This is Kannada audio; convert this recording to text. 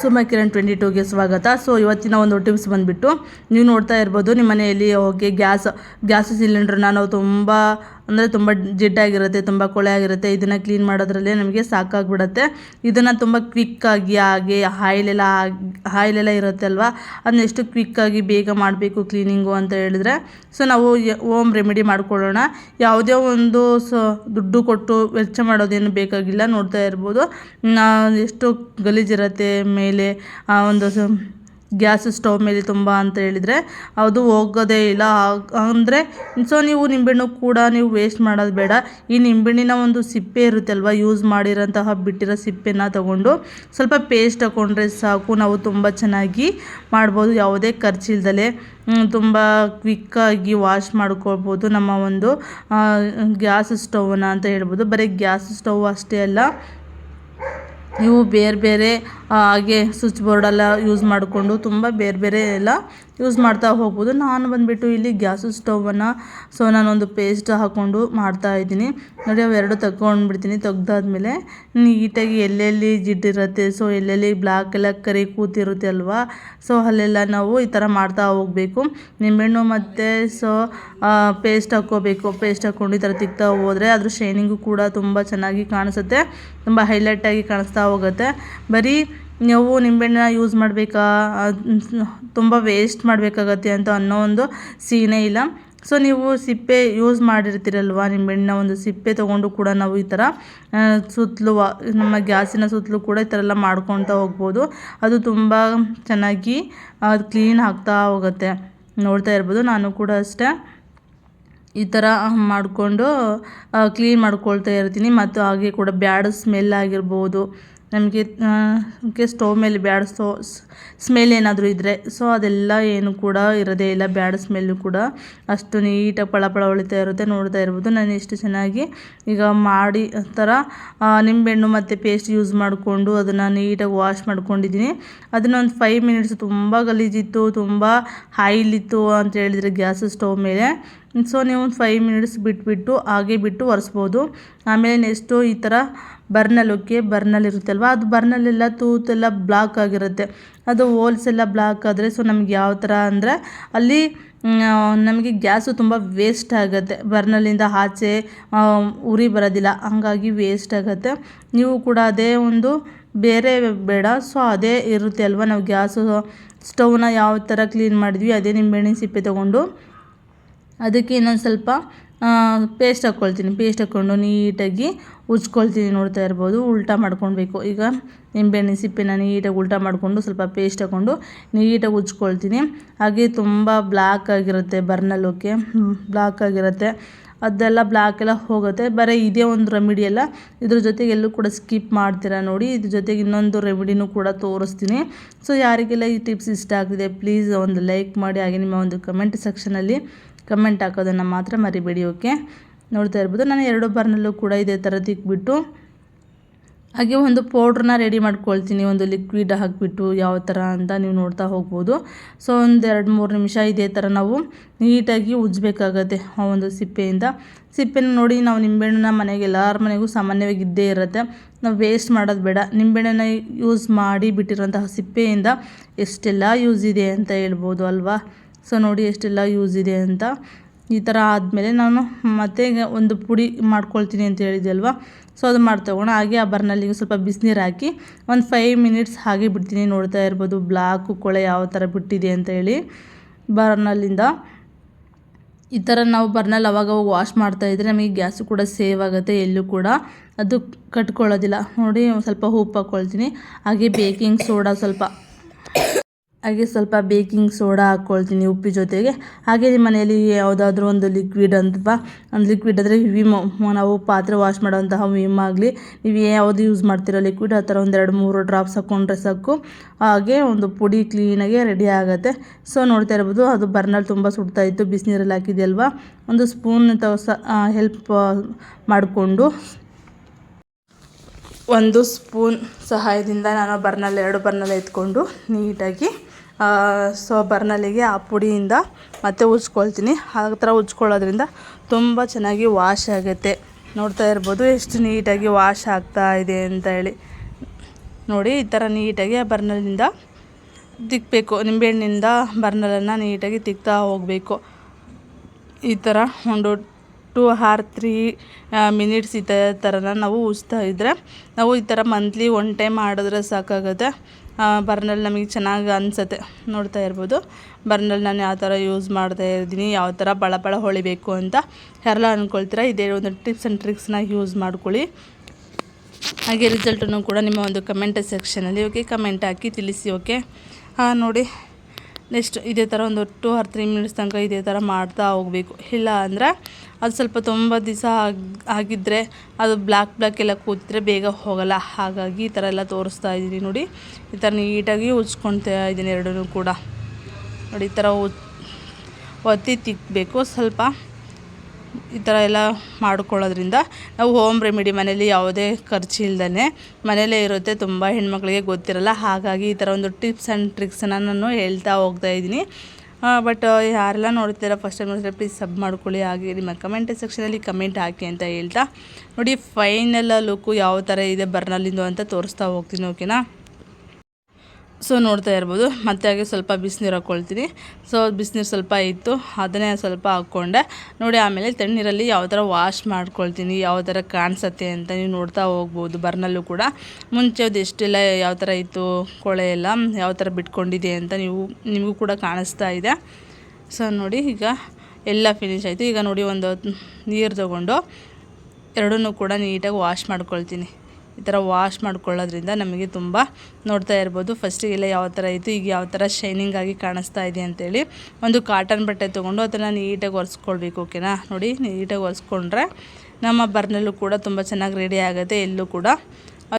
ಸುಮಾ ಕಿರಣ್ 22ಗೆ ಸ್ವಾಗತ. ಸೊ ಇವತ್ತಿನ ಒಂದು ಟಿಪ್ಸ್ ಬಂದುಬಿಟ್ಟು, ನೀವು ನೋಡ್ತಾ ಇರ್ಬೋದು ನಿಮ್ಮ ಮನೆಯಲ್ಲಿ ಹೋಗಿ ಗ್ಯಾಸ್ ಸಿಲಿಂಡ್ರನ್ನ ನಾವು ತುಂಬ ಜಿಡ್ಡಾಗಿರುತ್ತೆ, ತುಂಬ ಕೊಳೆ ಆಗಿರುತ್ತೆ. ಇದನ್ನು ಕ್ಲೀನ್ ಮಾಡೋದ್ರಲ್ಲೇ ನಮಗೆ ಸಾಕಾಗ್ಬಿಡುತ್ತೆ. ಇದನ್ನು ತುಂಬ ಕ್ವಿಕ್ಕಾಗಿ, ಹಾಗೆ ಆಯಿಲೆಲ್ಲ ಇರುತ್ತೆ ಅಲ್ವಾ, ಅದನ್ನ ಎಷ್ಟು ಕ್ವಿಕ್ಕಾಗಿ ಬೇಗ ಮಾಡಬೇಕು ಕ್ಲೀನಿಂಗು ಅಂತ ಹೇಳಿದ್ರೆ, ಸೊ ನಾವು ಹೋಮ್ ರೆಮಿಡಿ ಮಾಡ್ಕೊಳ್ಳೋಣ. ಯಾವುದೇ ಒಂದು ದುಡ್ಡು ಕೊಟ್ಟು ವೆಚ್ಚ ಮಾಡೋದೇನು ಬೇಕಾಗಿಲ್ಲ. ನೋಡ್ತಾ ಇರ್ಬೋದು ಎಷ್ಟು ಗಲೀಜಿರುತ್ತೆ ಮೇಲೆ ಒಂದು ಗ್ಯಾಸ್ ಸ್ಟವ್ ಮೇಲೆ ತುಂಬ ಅಂತ ಹೇಳಿದರೆ ಅದು ಹೋಗೋದೇ ಇಲ್ಲ. ಅಂದರೆ ಸೊ ನೀವು ನಿಂಬೆಹಣ್ಣು ಕೂಡ ನೀವು ವೇಸ್ಟ್ ಮಾಡೋದು ಬೇಡ. ಈ ನಿಂಬೆಹಣ್ಣಿನ ಒಂದು ಸಿಪ್ಪೆ ಇರುತ್ತೆ ಅಲ್ವಾ, ಯೂಸ್ ಮಾಡಿರೋಂತಹ ಬಿಟ್ಟಿರೋ ಸಿಪ್ಪೆನ ತಗೊಂಡು ಸ್ವಲ್ಪ ಪೇಸ್ಟ್ ಹಾಕ್ಕೊಂಡ್ರೆ ಸಾಕು. ನಾವು ತುಂಬ ಚೆನ್ನಾಗಿ ಮಾಡ್ಬೋದು, ಯಾವುದೇ ಖರ್ಚಿಲ್ದಲೇ ತುಂಬ ಕ್ವಿಕ್ಕಾಗಿ ವಾಶ್ ಮಾಡ್ಕೊಳ್ಬೋದು ನಮ್ಮ ಒಂದು ಗ್ಯಾಸ್ ಸ್ಟವ್ನ ಅಂತ ಹೇಳ್ಬೋದು. ಬರೀ ಗ್ಯಾಸ್ ಸ್ಟವ್ ಅಷ್ಟೇ ಅಲ್ಲ, ನೀವು ಬೇರೆ ಹಾಗೆ ಸ್ವಿಚ್ ಬೋರ್ಡೆಲ್ಲ ಯೂಸ್ ಮಾಡಿಕೊಂಡು ತುಂಬ ಬೇರೆ ಎಲ್ಲ ಯೂಸ್ ಮಾಡ್ತಾ ಹೋಗ್ಬೋದು. ನಾನು ಬಂದುಬಿಟ್ಟು ಇಲ್ಲಿ ಗ್ಯಾಸ್ ಸ್ಟವನ್ನು ನಾನೊಂದು ಪೇಸ್ಟ್ ಹಾಕ್ಕೊಂಡು ಮಾಡ್ತಾಯಿದ್ದೀನಿ ನೋಡಿ. ಅವೆರಡು ತಗೊಂಡ್ಬಿಡ್ತೀನಿ. ತೆಗ್ದಾದ್ಮೇಲೆ ನೀಟಾಗಿ ಎಲ್ಲೆಲ್ಲಿ ಜಿಡ್ಡಿರುತ್ತೆ, ಸೊ ಎಲ್ಲೆಲ್ಲಿ ಬ್ಲ್ಯಾಕ್ ಎಲ್ಲ ಕರಿ ಕೂತಿರುತ್ತೆ ಅಲ್ವಾ, ಸೊ ಅಲ್ಲೆಲ್ಲ ನಾವು ಈ ಥರ ಮಾಡ್ತಾ ಹೋಗಬೇಕು. ನಿಂಬೆಹಣ್ಣು ಮತ್ತು ಪೇಸ್ಟ್ ಹಾಕ್ಕೋಬೇಕು. ಪೇಸ್ಟ್ ಹಾಕ್ಕೊಂಡು ಈ ಥರ ತಿಕ್ತಾ ಹೋದರೆ ಅದ್ರ ಶೈನಿಂಗು ಕೂಡ ತುಂಬ ಚೆನ್ನಾಗಿ ಕಾಣಿಸುತ್ತೆ, ತುಂಬ ಹೈಲೈಟಾಗಿ ಕಾಣಿಸ್ತಾ ಹೋಗುತ್ತೆ. ಬರೀ ನೀವು ನಿಂಬೆಹಣ್ಣನ್ನ ಯೂಸ್ ಮಾಡಬೇಕಾ, ತುಂಬ ವೇಸ್ಟ್ ಮಾಡಬೇಕಾಗತ್ತೆ ಅಂತ ಅನ್ನೋ ಒಂದು ಸೀನೇ ಇಲ್ಲ. ಸೊ ನೀವು ಸಿಪ್ಪೆ ಯೂಸ್ ಮಾಡಿರ್ತೀರಲ್ವ, ನಿಂಬೆಹಣ್ಣಿನ ಒಂದು ಸಿಪ್ಪೆ ತೊಗೊಂಡು ಕೂಡ ನಾವು ಈ ಥರ ಸುತ್ತಲೂ ನಮ್ಮ ಗ್ಯಾಸಿನ ಸುತ್ತಲೂ ಕೂಡ ಈ ಥರ ಎಲ್ಲ ಮಾಡ್ಕೊತಾ ಹೋಗ್ಬೋದು. ಅದು ತುಂಬ ಚೆನ್ನಾಗಿ ಅದು ಕ್ಲೀನ್ ಆಗ್ತಾ ಹೋಗುತ್ತೆ. ನೋಡ್ತಾ ಇರ್ಬೋದು, ನಾನು ಕೂಡ ಅಷ್ಟೇ ಈ ಥರ ಮಾಡಿಕೊಂಡು ಕ್ಲೀನ್ ಮಾಡ್ಕೊಳ್ತಾ ಇರ್ತೀನಿ. ಮತ್ತು ಹಾಗೆ ಕೂಡ ಬ್ಯಾಡ್ ಸ್ಮೆಲ್ ಆಗಿರ್ಬೋದು, ನಮಗೆ ಸ್ಟವ್ ಮೇಲೆ ಬ್ಯಾಡ್ ಸ್ಮೆಲ್ ಏನಾದರೂ ಇದ್ದರೆ, ಸೊ ಅದೆಲ್ಲ ಏನು ಕೂಡ ಇರೋದೇ ಇಲ್ಲ. ಬ್ಯಾಡ್ ಸ್ಮೆಲ್ಲು ಕೂಡ ಅಷ್ಟು ನೀಟಾಗಿ ಪಳ ಹೊಳಿತಾ ಇರುತ್ತೆ. ನೋಡ್ತಾ ಇರ್ಬೋದು ನಾನು ಎಷ್ಟು ಚೆನ್ನಾಗಿ ಈಗ ಮಾಡಿ ಥರ ನಿಂಬೆಹಣ್ಣು ಮತ್ತು ಪೇಸ್ಟ್ ಯೂಸ್ ಮಾಡಿಕೊಂಡು ಅದನ್ನು ನೀಟಾಗಿ ವಾಶ್ ಮಾಡ್ಕೊಂಡಿದ್ದೀನಿ. ಅದನ್ನು ಒಂದು 5 ಮಿನಿಟ್ಸ್ ತುಂಬ ಗಲೀಜಿತ್ತು, ತುಂಬ ಆಯಿಲಿತ್ತು ಅಂತ ಹೇಳಿದರೆ ಗ್ಯಾಸ್ ಸ್ಟವ್ ಮೇಲೆ, ಸೊ ನೀವು ಒಂದು 5 ಮಿನಿಟ್ಸ್ ಬಿಟ್ಟು ಹಾಗೆ ಬಿಟ್ಟು ಒರೆಸ್ಬೋದು. ಆಮೇಲೆ ನೆಕ್ಸ್ಟು ಈ ಥರ ಬರ್ನಲ್ ಇರುತ್ತಲ್ವ, ಅದು ಬರ್ನಲ್ಲೆಲ್ಲ ತೂತೆಲ್ಲ ಬ್ಲಾಕ್ ಆಗಿರುತ್ತೆ. ಅದು ಹೋಲ್ಸ್ ಎಲ್ಲ ಬ್ಲಾಕ್ ಆದರೆ ಸೊ ನಮ್ಗೆ ಯಾವ ಥರ ಅಂದರೆ ಅಲ್ಲಿ ನಮಗೆ ಗ್ಯಾಸು ತುಂಬ ವೇಸ್ಟ್ ಆಗುತ್ತೆ. ಬರ್ನಲ್ಲಿಂದ ಆಚೆ ಉರಿ ಬರೋದಿಲ್ಲ, ಹಂಗಾಗಿ ವೇಸ್ಟ್ ಆಗುತ್ತೆ. ನೀವು ಕೂಡ ಅದೇ ಒಂದು ಬೇರೆ ಬೇಡ, ಸೊ ಅದೇ ಇರುತ್ತೆ ಅಲ್ವ, ನಾವು ಗ್ಯಾಸು ಸ್ಟವ್ನ ಯಾವ ಥರ ಕ್ಲೀನ್ ಮಾಡಿದ್ವಿ ಅದೇ ನಿಂಬೆಹಣ್ಣಿನ ಸಿಪ್ಪೆ ತೊಗೊಂಡು ಅದಕ್ಕೆ ಇನ್ನೊಂದು ಸ್ವಲ್ಪ ಪೇಸ್ಟ್ ಹಾಕ್ಕೊಳ್ತೀನಿ. ಪೇಸ್ಟ್ ಹಾಕ್ಕೊಂಡು ನೀಟಾಗಿ ಉಜ್ಕೊಳ್ತೀನಿ. ನೋಡ್ತಾ ಇರ್ಬೋದು, ಉಲ್ಟಾ ಮಾಡ್ಕೊಳ್ಬೇಕು. ಈಗ ನಿಂಬೆಹಣ್ಣಿನ ಸಿಪ್ಪೆನ ನೀಟಾಗಿ ಉಲ್ಟಾ ಮಾಡಿಕೊಂಡು ಸ್ವಲ್ಪ ಪೇಸ್ಟ್ ಹಾಕ್ಕೊಂಡು ನೀಟಾಗಿ ಉಜ್ಕೊಳ್ತೀನಿ. ಹಾಗೆ ತುಂಬ ಬ್ಲ್ಯಾಕ್ ಆಗಿರುತ್ತೆ, ಬರ್ನಲ್ಲೋಕೆ ಬ್ಲ್ಯಾಕ್ ಆಗಿರುತ್ತೆ, ಅದೆಲ್ಲ ಬ್ಲ್ಯಾಕ್ ಎಲ್ಲ ಹೋಗುತ್ತೆ. ಬರೀ ಇದೇ ಒಂದು ರೆಮಿಡಿ ಅಲ್ಲ, ಇದ್ರ ಜೊತೆಗೆ ಎಲ್ಲೂ ಕೂಡ ಸ್ಕಿಪ್ ಮಾಡ್ತೀರಾ ನೋಡಿ. ಇದ್ರ ಜೊತೆಗೆ ಇನ್ನೊಂದು ರೆಮಿಡಿನೂ ಕೂಡ ತೋರಿಸ್ತೀನಿ. ಸೊ ಯಾರಿಗೆಲ್ಲ ಈ ಟಿಪ್ಸ್ ಇಷ್ಟ ಆಗ್ತಿದೆ ಪ್ಲೀಸ್ ಒಂದು ಲೈಕ್ ಮಾಡಿ, ಹಾಗೆ ನಿಮ್ಮ ಒಂದು ಕಮೆಂಟ್ ಸೆಕ್ಷನಲ್ಲಿ ಕಮೆಂಟ್ ಹಾಕೋದನ್ನು ಮಾತ್ರ ಮರಿಬೇಡಿ. ಓಕೆ, ನೋಡ್ತಾ ಇರ್ಬೋದು ನಾನು 2 ಬರ್ನಲ್ಲೂ ಕೂಡ ಇದೇ ಥರ ತಿಕ್ಬಿಟ್ಟು ಹಾಗೆ ಒಂದು ಪೌಡ್ರನ್ನ ರೆಡಿ ಮಾಡ್ಕೊಳ್ತೀನಿ. ಒಂದು ಲಿಕ್ವಿಡ್ ಹಾಕಿಬಿಟ್ಟು ಯಾವ ಥರ ಅಂತ ನೀವು ನೋಡ್ತಾ ಹೋಗ್ಬೋದು. ಸೊ ಒಂದು 2-3 ನಿಮಿಷ ಇದೇ ಥರ ನಾವು ನೀಟಾಗಿ ಉಜ್ಜಬೇಕಾಗತ್ತೆ ಆ ಒಂದು ಸಿಪ್ಪೆನ ನೋಡಿ. ನಾವು ನಿಂಬೆಹಣ್ಣನ್ನ ಮನೆಗೆ ಎಲ್ಲರ ಮನೆಗೂ ಸಾಮಾನ್ಯವಾಗಿ ಇದ್ದೇ ಇರುತ್ತೆ, ನಾವು ವೇಸ್ಟ್ ಮಾಡೋದು ಬೇಡ. ನಿಂಬೆಹಣ್ಣನ್ನ ಯೂಸ್ ಮಾಡಿ ಬಿಟ್ಟಿರೋಂತಹ ಸಿಪ್ಪೆಯಿಂದ ಎಷ್ಟೆಲ್ಲ ಯೂಸ್ ಇದೆ ಅಂತ ಹೇಳ್ಬೋದು ಅಲ್ವಾ. ಸೊ ನೋಡಿ ಎಷ್ಟೆಲ್ಲ ಯೂಸ್ ಇದೆ ಅಂತ. ಈ ಥರ ಆದಮೇಲೆ ನಾನು ಮತ್ತೆ ಒಂದು ಪುಡಿ ಮಾಡ್ಕೊಳ್ತೀನಿ ಅಂತ ಹೇಳಿದೆ ಅಲ್ವಾ, ಸೊ ಅದು ಮಾಡ್ತಗೋಣ. ಹಾಗೆ ಆ ಬರ್ನಲ್ಲಿಗೆ ಸ್ವಲ್ಪ ಬಿಸಿನೀರು ಹಾಕಿ ಒಂದು 5 ಮಿನಿಟ್ಸ್ ಹಾಗೆ ಬಿಡ್ತೀನಿ. ನೋಡ್ತಾ ಇರ್ಬೋದು ಬ್ಲ್ಯಾಕು ಕೊಳೆ ಯಾವ ಥರ ಬಿಟ್ಟಿದೆ ಅಂತ ಹೇಳಿ ಬರ್ನಲ್ಲಿಂದ. ಈ ಥರ ನಾವು ಬರ್ನಲ್ಲಿ ಅವಾಗ ವಾಶ್ ಮಾಡ್ತಾಯಿದ್ರೆ ನಮಗೆ ಗ್ಯಾಸು ಕೂಡ ಸೇವ್ ಆಗುತ್ತೆ, ಎಲ್ಲೂ ಕೂಡ ಅದು ಕಟ್ಕೊಳ್ಳೋದಿಲ್ಲ. ನೋಡಿ ಸ್ವಲ್ಪ ಉಪ್ಪು ಹಾಕ್ಕೊಳ್ತೀನಿ, ಹಾಗೆ ಬೇಕಿಂಗ್ ಸೋಡಾ ಹಾಕ್ಕೊಳ್ತೀನಿ ಉಪ್ಪು ಜೊತೆಗೆ. ಹಾಗೆ ನಿಮ್ಮ ಮನೆಯಲ್ಲಿ ಯಾವುದಾದ್ರೂ ಒಂದು ಲಿಕ್ವಿಡ್ ಅಂದರೆ ವಿಮ್, ನಾವು ಪಾತ್ರೆ ವಾಶ್ ಮಾಡೋಂತಹ ವಿಮ್ ಆಗಲಿ, ನೀವು ಯಾವುದು ಯೂಸ್ ಮಾಡ್ತೀರೋ ಲಿಕ್ವಿಡ್, ಆ ಥರ ಒಂದು 2-3 ಡ್ರಾಪ್ಸ್ ಹಾಕ್ಕೊಂಡ್ರೆ ಸಾಕು. ಹಾಗೆ ಒಂದು ಪುಡಿ ಕ್ಲೀನಾಗಿ ರೆಡಿ ಆಗುತ್ತೆ. ಸೊ ನೋಡ್ತಾ ಇರ್ಬೋದು, ಅದು ಬರ್ನಲ್ಲಿ ತುಂಬ ಸುಡ್ತಾ ಇತ್ತು, ಬಿಸಿನೀರಲ್ಲಿ ಹಾಕಿದೆ ಅಲ್ವಾ, ಒಂದು ಸ್ಪೂನ್ ಹೆಲ್ಪ್ ಮಾಡಿಕೊಂಡು ಒಂದು ಸ್ಪೂನ್ ಸಹಾಯದಿಂದ ನಾನು 2 ಬರ್ನಲ್ ಎತ್ಕೊಂಡು ನೀಟಾಗಿ ಬರ್ನಲ್ಲಿಗೆ ಆ ಪುಡಿಯಿಂದ ಮತ್ತೆ ಉಜ್ಕೊಳ್ತೀನಿ. ಆ ಥರ ಉಜ್ಕೊಳ್ಳೋದ್ರಿಂದ ತುಂಬ ಚೆನ್ನಾಗಿ ವಾಶ್ ಆಗುತ್ತೆ. ನೋಡ್ತಾ ಇರ್ಬೋದು ಎಷ್ಟು ನೀಟಾಗಿ ವಾಶ್ ಆಗ್ತಾ ಇದೆ ಅಂತ ಹೇಳಿ. ನೋಡಿ ಈ ಥರ ನೀಟಾಗಿ ಆ ಬರ್ನಲ್ನಿಂದ ತಿಕ್ಕಬೇಕು. ನಿಂಬೆಹಣ್ಣಿಂದ ಬರ್ನಲನ್ನು ನೀಟಾಗಿ ತಿಕ್ತಾ ಹೋಗಬೇಕು. ಈ ಥರ ಒಂದು 2 or 3 ಮಿನಿಟ್ಸ್ ಈ ಥರನ ನಾವು ಉಜ್ತಾ ಇದ್ದರೆ ನಾವು ಈ ಥರ ಮಂತ್ಲಿ 1 ಟೈಮ್ ಮಾಡಿದ್ರೆ ಸಾಕಾಗುತ್ತೆ. ಬರ್ನಲ್ ನಮಗೆ ಚೆನ್ನಾಗಿ ಅನಿಸುತ್ತೆ. ನೋಡ್ತಾ ಇರ್ಬೋದು ಬರ್ನಲ್ ನಾನು ಯಾವ ಥರ ಯೂಸ್ ಮಾಡ್ತಾ ಇದ್ದೀನಿ, ಯಾವ ಥರ ಬಳ ಹೊಳಿಬೇಕು ಅಂತ ಯಾರೆಲ್ಲ ಅಂದ್ಕೊಳ್ತೀರಾ. ಇದೇ ಒಂದು ಟಿಪ್ಸ್ ಆ್ಯಂಡ್ ಟ್ರಿಕ್ಸ್ನ ಯೂಸ್ ಮಾಡ್ಕೊಳ್ಳಿ. ಹಾಗೆ ರಿಸಲ್ಟನ್ನು ಕೂಡ ನಿಮ್ಮ ಒಂದು ಕಮೆಂಟ್ ಸೆಕ್ಷನಲ್ಲಿ ಕಮೆಂಟ್ ಹಾಕಿ ತಿಳಿಸಿ. ನೋಡಿ ನೆಕ್ಸ್ಟ್ ಇದೇ ಥರ ಒಂದು 2 or 3 ಮಿನಿಟ್ಸ್ ತನಕ ಇದೇ ಥರ ಮಾಡ್ತಾ ಹೋಗಬೇಕು. ಇಲ್ಲ ಅಂದರೆ ಅದು ಸ್ವಲ್ಪ ತುಂಬ ದಿವಸ ಆಗಿದ್ದರೆ ಅದು ಬ್ಲ್ಯಾಕ್ ಎಲ್ಲ ಕೂತಿದ್ರೆ ಬೇಗ ಹೋಗಲ್ಲ. ಹಾಗಾಗಿ ಈ ಥರ ಎಲ್ಲ ತೋರಿಸ್ತಾ ಇದ್ದೀನಿ. ನೋಡಿ ಈ ಥರ ನೀಟಾಗಿ ಉಜ್ಕೊಳ್ತಾ ಇದ್ದೀನಿ ಎರಡೂ ಕೂಡ. ನೋಡಿ ಈ ಥರ ಒತ್ತಿ ತಿಕ್ಕಬೇಕು. ಸ್ವಲ್ಪ ಈ ಥರ ಎಲ್ಲ ಮಾಡ್ಕೊಳ್ಳೋದ್ರಿಂದ ನಾವು ಹೋಮ್ ರೆಮಿಡಿ ಮನೇಲಿ ಯಾವುದೇ ಖರ್ಚು ಇಲ್ದೇ ಮನೇಲೇ ಇರುತ್ತೆ. ತುಂಬ ಹೆಣ್ಮಕ್ಳಿಗೆ ಗೊತ್ತಿರಲ್ಲ. ಹಾಗಾಗಿ ಈ ಥರ ಒಂದು ಟಿಪ್ಸ್ ಆ್ಯಂಡ್ ಟ್ರಿಕ್ಸನ್ನು ನಾನು ಹೇಳ್ತಾ ಹೋಗ್ತಾ ಇದ್ದೀನಿ. ಬಟ್ ಯಾರೆಲ್ಲ ನೋಡ್ತೀರಾ ಫಸ್ಟ್ ಟೈಮ್ ನೋಡಿದ್ರೆ ಪ್ಲೀಸ್ ಸಬ್ ಮಾಡ್ಕೊಳ್ಳಿ. ಹಾಗೆ ನಿಮ್ಮ ಕಮೆಂಟ್ ಸೆಕ್ಷನಲ್ಲಿ ಕಮೆಂಟ್ ಹಾಕಿ ಅಂತ ಹೇಳ್ತಾ ನೋಡಿ ಫೈನಲ್ ಲುಕ್ಕು ಯಾವ ಥರ ಇದೆ ಬರ್ನಲ್ಲಿಂದು ಅಂತ ತೋರಿಸ್ತಾ ಹೋಗ್ತೀನಿ. ಓಕೆನಾ. ಸೊ ನೋಡ್ತಾ ಇರ್ಬೋದು. ಮತ್ತೆ ಹಾಗೆ ಸ್ವಲ್ಪ ಬಿಸಿನೀರು ಹಾಕ್ಕೊಳ್ತೀನಿ. ಸೊ ಬಿಸಿನೀರು ಸ್ವಲ್ಪ ಇತ್ತು, ಅದನ್ನೇ ಸ್ವಲ್ಪ ಹಾಕ್ಕೊಂಡೆ. ನೋಡಿ ಆಮೇಲೆ ತಣ್ಣೀರಲ್ಲಿ ಯಾವ ಥರ ವಾಶ್ ಮಾಡ್ಕೊಳ್ತೀನಿ, ಯಾವ ಥರ ಕಾಣಿಸುತ್ತೆ ಅಂತ ನೀವು ನೋಡ್ತಾ ಹೋಗ್ಬೋದು. ಬರ್ನಲ್ಲೂ ಕೂಡ ಮುಂಚೆ ಅದು ಎಷ್ಟೆಲ್ಲ ಯಾವ ಥರ ಇತ್ತು ಕೊಳೆ ಎಲ್ಲ ಯಾವ ಥರ ಬಿಟ್ಕೊಂಡಿದೆ ಅಂತ ನಿಮಗೂ ಕೂಡ ಕಾಣಿಸ್ತಾ ಇದೆ. ಸೊ ನೋಡಿ ಈಗ ಎಲ್ಲ ಫಿನಿಶ್ ಆಯಿತು. ಈಗ ನೋಡಿ ಒಂದು ನೀರು ತೊಗೊಂಡು ಎರಡನ್ನೂ ಕೂಡ ನೀಟಾಗಿ ವಾಶ್ ಮಾಡ್ಕೊಳ್ತೀನಿ. ಈ ಥರ ವಾಶ್ ಮಾಡ್ಕೊಳ್ಳೋದ್ರಿಂದ ನಮಗೆ ತುಂಬ ನೋಡ್ತಾ ಇರ್ಬೋದು ಫಸ್ಟಿಗೆಲ್ಲ ಯಾವ ಥರ ಇತ್ತು, ಈಗ ಯಾವ ಥರ ಶೈನಿಂಗ್ ಆಗಿ ಕಾಣಿಸ್ತಾ ಇದೆ ಅಂತೇಳಿ. ಒಂದು ಕಾಟನ್ ಬಟ್ಟೆ ತೊಗೊಂಡು ಅದನ್ನು ನೀಟಾಗಿ ಒರೆಸ್ಕೊಳ್ಬೇಕು. ಓಕೆನಾ. ನೋಡಿ ನೀಟಾಗಿ ಒರೆಸ್ಕೊಂಡ್ರೆ ನಮ್ಮ ಬರ್ನಲ್ಲೂ ಕೂಡ ತುಂಬ ಚೆನ್ನಾಗಿ ರೆಡಿ ಆಗುತ್ತೆ. ಎಲ್ಲೂ ಕೂಡ